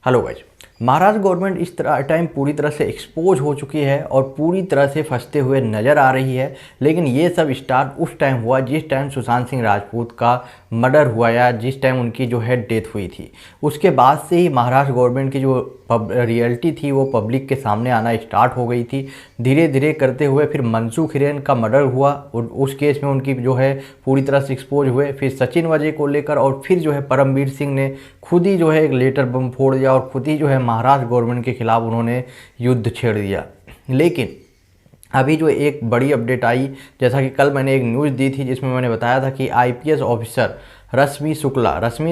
Hello guys. Maharashtra government इस time पूरी तरह से एक्सपोज हो चुकी है और पूरी तरह से फंसते हुए नज़र आ रही है। लेकिन ये सब स्टार्ट उस टाइम हुआ जिस टाइम सुशांत सिंह राजपूत का मर्डर हुआ या जिस टाइम उनकी जो है डेथ हुई थी। उसके बाद से ही महाराष्ट्र गवर्नमेंट की जो रियलिटी थी वो पब्लिक के सामने आना स्टार्ट हो गई थी। धीरे धीरे करते हुए फिर मनसुख हिरेन का मर्डर हुआ और उस केस में उनकी जो है पूरी तरह से एक्सपोज हुए। फिर सचिन वाजे को लेकर और फिर जो है परमवीर सिंह ने खुद ही जो है एक लेटर बम फोड़ दिया और खुद ही जो है महाराष्ट्र गवर्नमेंट के खिलाफ उन्होंने युद्ध छेड़ दिया। लेकिन अभी जो एक बड़ी अपडेट आई, जैसा कि कल मैंने एक न्यूज़ दी थी जिसमें मैंने बताया था कि आईपीएस ऑफिसर रश्मि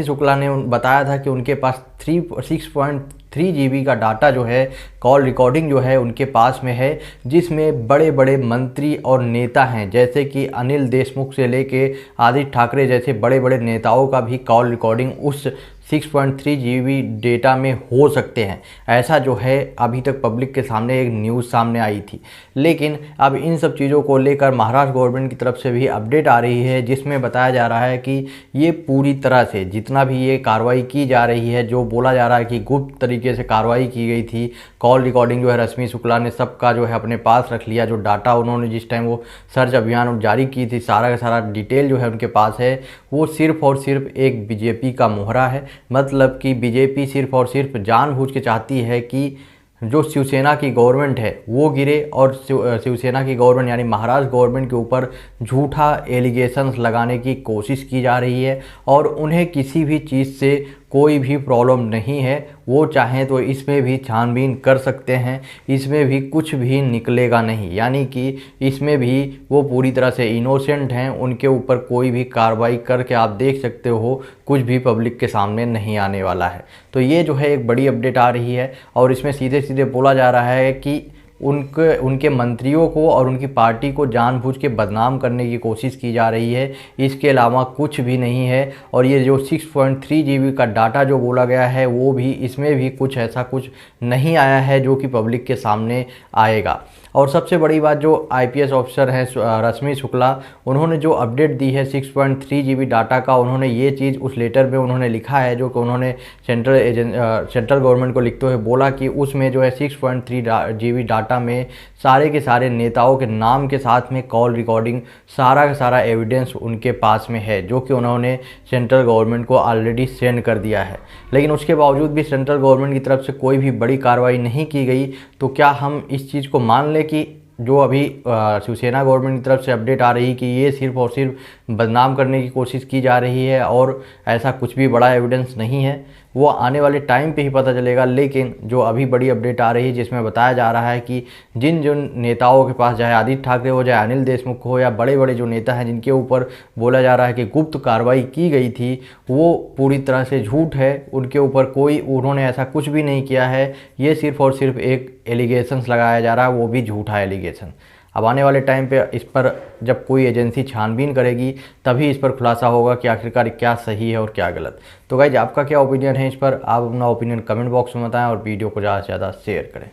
शुक्ला ने बताया था कि उनके पास 6.3 GB का डाटा जो है कॉल रिकॉर्डिंग जो है उनके पास में है, जिसमें बड़े बड़े मंत्री और नेता हैं जैसे कि अनिल देशमुख से लेके आदित्य ठाकरे जैसे बड़े बड़े नेताओं का भी कॉल रिकॉर्डिंग उस 6.3 GB डेटा में हो सकते हैं। ऐसा जो है अभी तक पब्लिक के सामने एक न्यूज़ सामने आई थी। लेकिन अब इन सब चीज़ों को लेकर महाराष्ट्र गवर्नमेंट की तरफ से भी अपडेट आ रही है जिसमें बताया जा रहा है कि ये पूरी तरह से जितना भी ये कार्रवाई की जा रही है, जो बोला जा रहा है कि गुप्त तरीके से कार्रवाई की गई थी, कॉल रिकॉर्डिंग जो है रश्मि शुक्ला ने सबका जो है अपने पास रख लिया। जो डाटा उन्होंने जिस टाइम वो सर्च अभियान जारी की थी, सारा का सारा डिटेल जो है उनके पास है, वो सिर्फ और सिर्फ एक बीजेपी का मोहरा है। मतलब कि बीजेपी सिर्फ और सिर्फ जानबूझ के चाहती है कि जो शिवसेना की गवर्नमेंट है वो गिरे और शिवसेना की गवर्नमेंट यानी महाराष्ट्र गवर्नमेंट के ऊपर झूठा एलिगेशंस लगाने की कोशिश की जा रही है। और उन्हें किसी भी चीज़ से कोई भी प्रॉब्लम नहीं है, वो चाहें तो इसमें भी छानबीन कर सकते हैं, इसमें भी कुछ भी निकलेगा नहीं। यानी कि इसमें भी वो पूरी तरह से इनोसेंट हैं, उनके ऊपर कोई भी कार्रवाई करके आप देख सकते हो कुछ भी पब्लिक के सामने नहीं आने वाला है। तो ये जो है एक बड़ी अपडेट आ रही है और इसमें सीधे सीधे बोला जा रहा है कि उनके मंत्रियों को और उनकी पार्टी को जानबूझ के बदनाम करने की कोशिश की जा रही है। इसके अलावा कुछ भी नहीं है। और ये जो 6.3 GB का डाटा जो बोला गया है वो भी, इसमें भी कुछ ऐसा कुछ नहीं आया है जो कि पब्लिक के सामने आएगा। और सबसे बड़ी बात, जो आईपीएस ऑफिसर हैं रश्मि शुक्ला, उन्होंने जो अपडेट दी है 6.3 GB डाटा का, उन्होंने ये चीज़ उस लेटर में उन्होंने लिखा है जो कि उन्होंने सेंट्रल गवर्नमेंट को लिखते हुए बोला कि उसमें जो है 6.3 GB डाटा में सारे के सारे नेताओं के नाम के साथ में कॉल रिकॉर्डिंग सारा का सारा एविडेंस उनके पास में है, जो कि उन्होंने सेंट्रल गवर्नमेंट को ऑलरेडी सेंड कर दिया है। लेकिन उसके बावजूद भी सेंट्रल गवर्नमेंट की तरफ से कोई भी बड़ी कार्रवाई नहीं की गई। तो क्या हम इस चीज़ को मान लें कि जो अभी शिवसेना गवर्नमेंट की तरफ से अपडेट आ रही कि ये सिर्फ और सिर्फ बदनाम करने की कोशिश की जा रही है और ऐसा कुछ भी बड़ा एविडेंस नहीं है? वो आने वाले टाइम पे ही पता चलेगा। लेकिन जो अभी बड़ी अपडेट आ रही है जिसमें बताया जा रहा है कि जिन जिन नेताओं के पास, चाहे आदित्य ठाकरे हो, चाहे अनिल देशमुख हो, या बड़े बड़े जो नेता हैं जिनके ऊपर बोला जा रहा है कि गुप्त कार्रवाई की गई थी, वो पूरी तरह से झूठ है। उनके ऊपर उन्होंने ऐसा कुछ भी नहीं किया है। ये सिर्फ और सिर्फ एक एलिगेशंस लगाया जा रहा है, वो भी झूठा एलिगेशन। अब आने वाले टाइम पे इस पर जब कोई एजेंसी छानबीन करेगी तभी इस पर खुलासा होगा कि आखिरकार क्या सही है और क्या गलत। तो गाइज, आपका क्या ओपिनियन है इस पर? आप अपना ओपिनियन कमेंट बॉक्स में बताएं और वीडियो को ज़्यादा से ज़्यादा शेयर करें।